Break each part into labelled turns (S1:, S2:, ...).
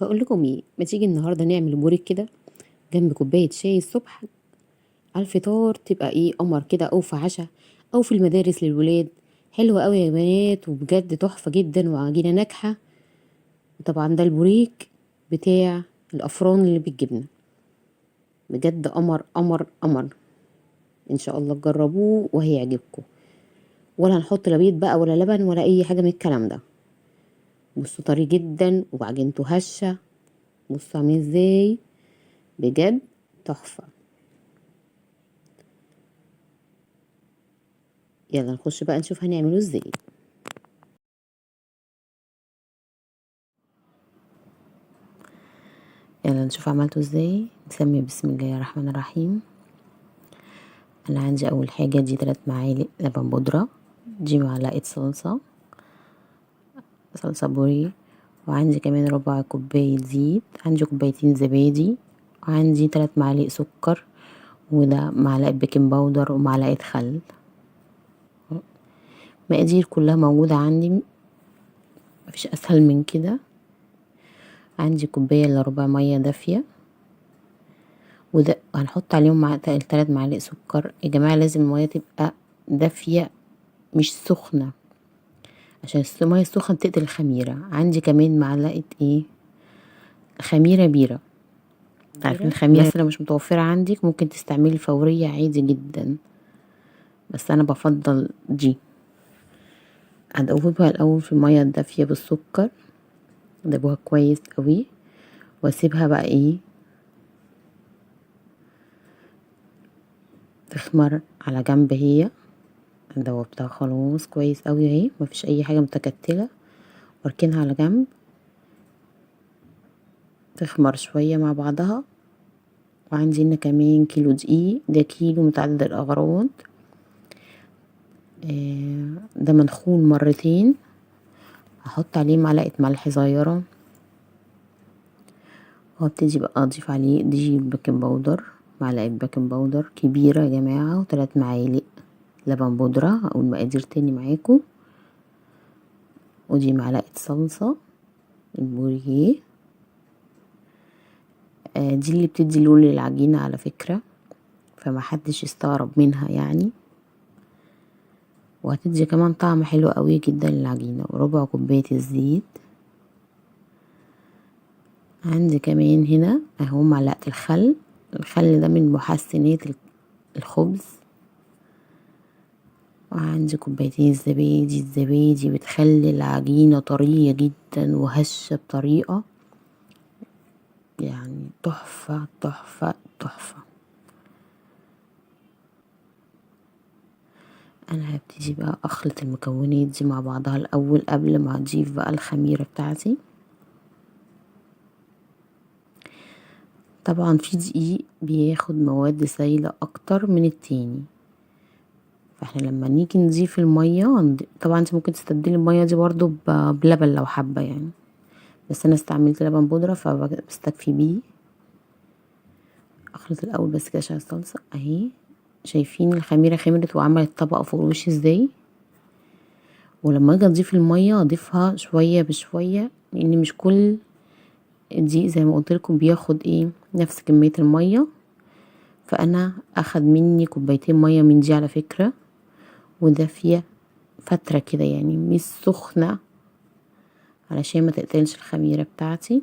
S1: بقول لكم ايه، ما تيجي النهارده نعمل بوريك كده جنب كوبايه شاي الصبح على الفطار؟ تبقى ايه قمر كده، او في عشاء او في المدارس للولاد. حلوه قوي يا بنات، وبجد تحفه جدا وعجينه ناجحه. وطبعا ده البوريك بتاع الافران اللي بالجبنه، بجد قمر قمر قمر. ان شاء الله تجربوه وهيعجبكم. ولا هنحط لا بيض بقى ولا لبن ولا اي حاجه من الكلام ده. بصوا طري جدا وعجينته هشه. بصوا عامل ازاي، بجد تحفه. يلا نخش بقى نشوف هنعمله ازاي. يلا نشوف عملته ازاي. نسمي بسم الله الرحمن الرحيم. انا عندي اول حاجه دي 3 معالق لبن بودره، دي معلقه صلصه بوري، وعندي كمان ربع كوبايه زيت، عندي كوبايتين زبادي، وعندي 3 معالق سكر، وده معلقه بيكنج باودر ومعلقه خل. مقادير كلها موجوده عندي، مفيش اسهل من كده. عندي كوبايه الا ربع ميه دافيه، وده هنحط عليهم مع 3 معالق سكر. يا جماعه لازم الميه تبقى دافيه مش سخنه، عشان الميه السخنه تقتل الخميره. عندي كمان معلقه خميره بيره. عارفين الخميره؟ بس لو مش متوفره عندك ممكن تستعملي فوريه عادي جدا، بس انا بفضل دي. هدوبها الاول في الميه الدافيه بالسكر، ادوبها كويس قوي، واسيبها بقى تخمر على جنب. هي دوبتها خلاص كويس قوي اهي، مفيش اي حاجه متكتله، واركنها على جنب تخمر شويه مع بعضها. وعندي هنا كمان كيلو دقيق، ده كيلو متعدد الاغراض. ده منخول مرتين. هحط عليه معلقه ملح صغيره، وابتدي بقى اضيف عليه دي بيكنج باودر، معلقه بيكنج باودر كبيره يا جماعه، و3 معالق لبن بودره. هقول مقادير تاني معاكم. ودي معلقه صلصه البوريه، دي اللي بتدي لون للعجينه على فكره، فما حدش يستغرب منها يعني، وهتدي كمان طعم حلو قوي جدا للعجينه. وربع كوبايه الزيت. عندي كمان هنا اهو معلقه الخل. الخل ده من محسنات الخبز. وعندي كوبايتين الزبادي. الزبادي بتخلي العجينه طريه جدا وهشه بطريقه يعني تحفه تحفه تحفه. انا هبتدي بقى اخلط المكونات دي مع بعضها الاول قبل ما اضيف بقى الخميره بتاعتي. طبعا في دقيق بياخد مواد سائلة اكتر من التاني، فاحنا لما نيجي نضيف المية طبعا انت ممكن تستبدلي المية دي برضو بلبن لو حابة يعني، بس انا استعملت لبن بودرة فبستكفي بيه. اخلط الاول بس كده عشان الصلصة اهي. شايفين الخميرة خمرت وعملت طبقة فوق الوش ازاي؟ ولما اجي اضيف المية اضيفها شوية بشوية، لان مش كل دي زي ما قلت لكم بياخد نفس كمية المية. فانا اخد مني كوبايتين مية من دي على فكرة، ودافية فترة كده يعني مش سخنة، علشان ما تقتلش الخميرة بتاعتي.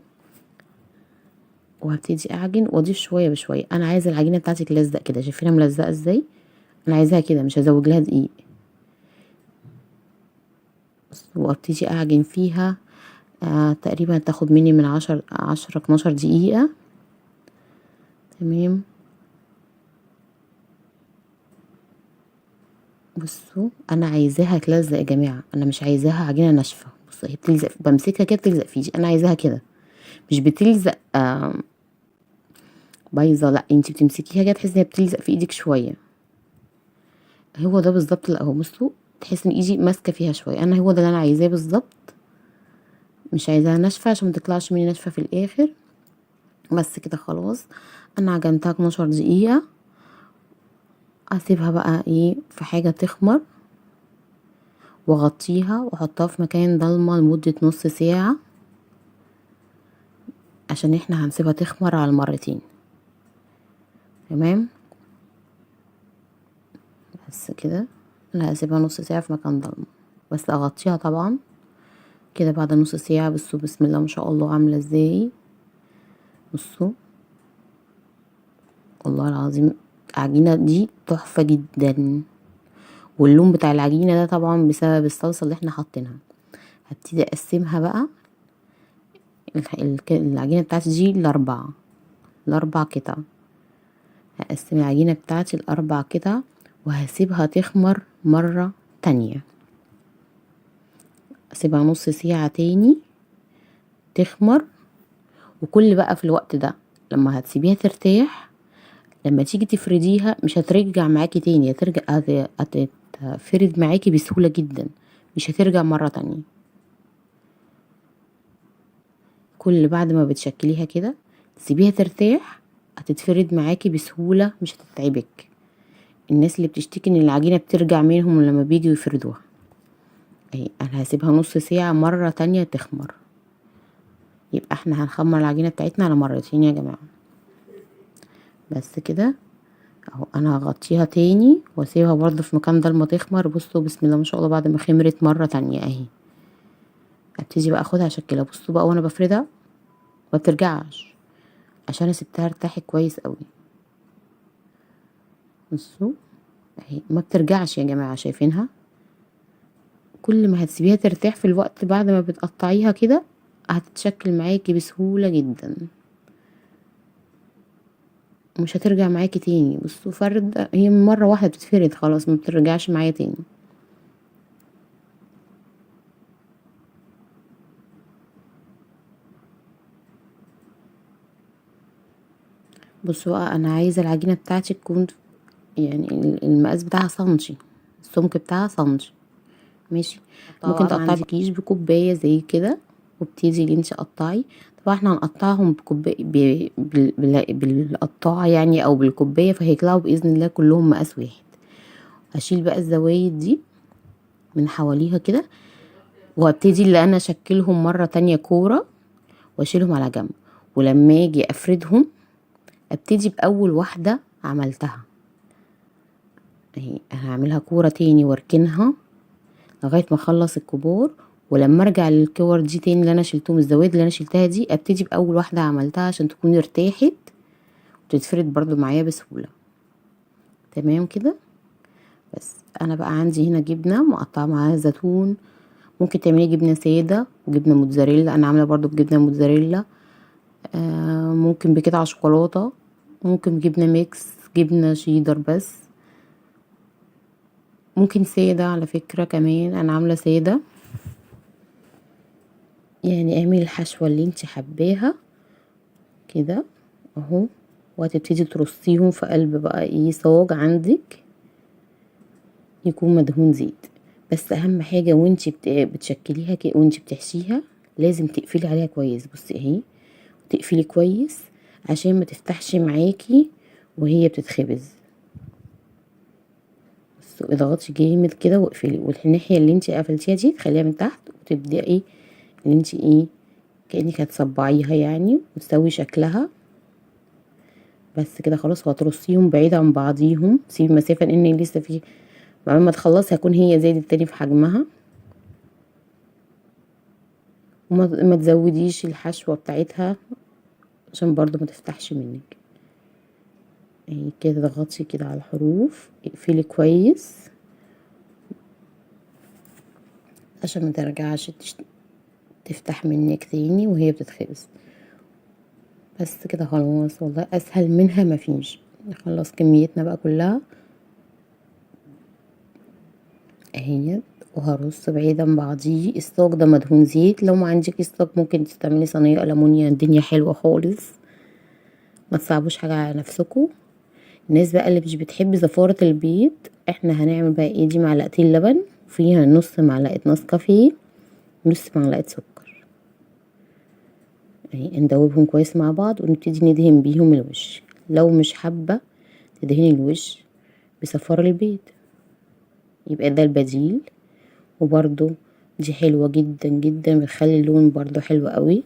S1: وهبتدي اعجن واضيف شوية بشوية. انا عايزة العجينة بتاعتي تلزق كده، شايفينها ملزقة ازاي؟ انا عايزاها كده، مش هزود لها دقيق. وابتدي اعجن فيها تقريبا تاخد مني من 12 دقيقة. تمام. بصوا انا عايزاها تلزق يا جماعه، انا مش عايزاها عجينه ناشفه. بصوا هي بتلزق، بمسكها كده بتلزق في ايدي. انا عايزاها كده، مش بتلزق بايظه، لا انتي بتمسكيها كده تحسي ان هي بتلزق في ايدك شويه. هو ده بالظبط. لا اهو بصوا، تحس ان ايدي ماسكه فيها شويه. انا هو ده اللي انا عايزاه بالظبط، مش عايزاها ناشفه عشان ما تطلعش مني ناشفه في الاخر. بس كده خلاص. انا عجنتها 12 دقيقه. اسيبها بقى في حاجه تخمر، واغطيها واحطها في مكان ضلمه لمده نص ساعه. عشان احنا هنسيبها تخمر على المرتين. تمام. بس كده انا هسيبها نص ساعة في مكان ضلمة، بس اغطيها طبعا كده. بعد نص ساعة بصوا بسم الله ما شاء الله عاملة ازاي. بصوا والله العظيم العجينة دي تحفة جدا، واللون بتاع العجينة ده طبعا بسبب الصلصة اللي احنا حاطينها. هبتدي اقسمها بقى العجينة بتاعتي دي الاربع قطع. هقسم العجينة بتاعتي الاربع قطع وهسيبها تخمر مرة تانية. اسيبها نص ساعة تاني تخمر. وكل بقى في الوقت ده لما هتسيبيها ترتاح، لما تيجي تفرديها مش هترجع معاكي تاني، هتتفرد معاكي بسهولة جدا، مش هترجع مرة تانية. كل بعد ما بتشكليها كده تسيبيها ترتاح هتتفرد معاكي بسهولة، مش هتتعبك. الناس اللي بتشتكي ان العجينة بترجع منهم لما بيجوا يفردوها، اهي انا هسيبها نص ساعة مرة تانية تخمر. يبقى احنا هنخمر العجينة بتاعتنا على مرتين يا جماعة. بس كده اهو انا هغطيها تاني واسيبها برضه في مكان ضلمة تخمر. بصوا بسم الله ما شاء الله بعد ما خمرت مرة تانية اهي، ابتدي بقى اخدها اشكلها. بصوا بقى وانا بفردها ما بترجعش عشان انا سبتها ارتاحت كويس قوي. بصوا اهي ما بترجعش يا جماعة، شايفينها؟ كل ما هتسيبيها ترتاح في الوقت بعد ما بتقطعيها كده هتتشكل معاكي بسهولة جدا، مش هترجع معاكي تاني. بصوا فرد هي من مرة واحدة بتتفرد خلاص، ما بترجعش معايا تاني. بصوا بقى انا عايزة العجينة بتاعتي تكون يعني المقاس بتاعها سنتي، السمك بتاعها سنتي. ماشي. ممكن تقطعي كيس بكوباية زي كده وابتدي اللي انت قطعي. طبعا احنا هنقطعهم بكوباية بالقطاعة يعني او بالكوباية، فهيطلعوا باذن الله كلهم مقاس واحد. هشيل بقى الزوايد دي من حواليها كده، وابتدي اللي انا اشكلهم مرة تانية كورة واشيلهم على جنب. ولما اجي افردهم ابتدي باول واحدة عملتها اهي، هعملها كورة تاني واركنها لغاية ما اخلص الكبار. ولما ارجع للكور دي تاني اللي انا شلتهم، الزوايد اللي انا شلتها دي، ابتدي باول واحدة عملتها عشان تكون ارتاحت وتتفرد برضو معايا بسهولة. تمام كده. بس انا بقى عندي هنا جبنة مقطعة معاها زيتون، ممكن تعملي جبنة سادة وجبنة موتزاريلا، انا عاملة برضو بجبنة موتزاريلا. ممكن بقطع شوكولاتة، ممكن جبنة ميكس، جبنة شيدر بس، ممكن سادة على فكرة كمان انا عاملة سادة. يعني اعملي الحشوة اللي انت حباها كده اهو، وهتبتدي ترصيهم في قلب بقى ايه صاج عندك يكون مدهون زيت. بس اهم حاجة وانت بتشكليها وانت بتحشيها لازم تقفلي عليها كويس. بصي اهي تقفلي كويس عشان ما تفتحش معاكي وهي بتتخبز. بس اضغطي جامد كده واقفلي، والناحية اللي انت قفلتيها دي تخليها من تحت وتبدأي ان انت ايه كأنك هتصبعيها يعني وتسوي شكلها. بس كده خلاص. وهترصيهم بعيد عن بعضيهم، سيبي مسافة لان لسه في بعد ما تخلصي هكون هي زادت تاني في حجمها. وما تزوديش الحشوة بتاعتها عشان برضو ما تفتحش منك. اهي كده ضغطي كده على الحروف، اقفلي كويس عشان ما ترجعش تفتح منك تاني وهي بتتخبز. بس كده خلاص، والله اسهل منها مفيش. نخلص كميتنا بقى كلها اهي، وهرص بعيد عن بعضيه. الصاج ده مدهون زيت، لو ما عندك الصاج ممكن تستعملي صينيه ألمونيا، الدنيا حلوه خالص. ما تصعبوش حاجه على نفسكم. الناس بقى اللي مش بتحب زفاره البيض، احنا هنعمل بقى ايه، دي معلقتين لبن فيها نص معلقه نسكافيه، نص معلقه سكر اهي، ندوبهم كويس مع بعض ونبتدي ندهن بيهم الوش. لو مش حابه تدهني الوش بصفار البيض يبقى ده البديل، وبرده دي حلوة جدا جدا، بتخلي اللون برضو حلو قوي.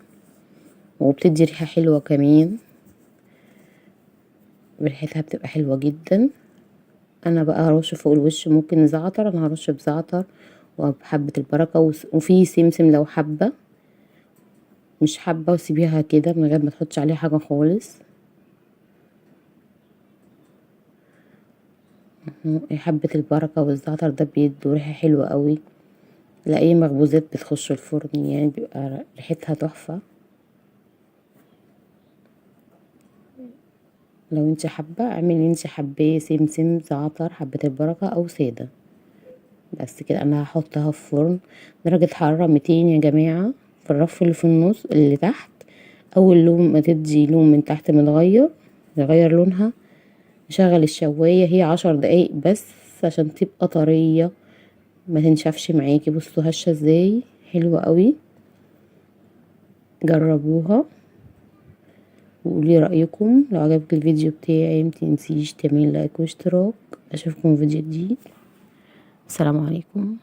S1: وبتدي ريحة حلوة كمان، ريحتها بتبقى حلوة جدا. انا بقى هرش فوق الوش ممكن زعتر، انا هرش بزعتر وبحبة البركة وفي سمسم لو حبة، مش حابة وسيبيها كده من غير ما تحطش عليها حاجة خالص. حبة البركة والزعتر ده بيدوا ريحة حلوة قوي لأي مخبوزات بتخش الفرن، يعني بيبقى ريحتها تحفة. لو انت حابة اعملي انت حباه سمسم زعتر حبة البركة او سادة. بس كده انا هحطها في فرن درجة حرارة 200 يا جماعة، في الرف اللي في النص اللي تحت. اول لون ما تدي لون من تحت متغير يغير لونها، نشغل الشواية هي 10 دقايق بس عشان تبقى طرية ما تنشفش معاكي. بصوا هشة ازاي حلوة قوي، جربوها وقولي رأيكم. لو عجبك الفيديو بتاعي متنسيش تعملي لايك واشتراك. اشوفكم في فيديو جديد، السلام عليكم.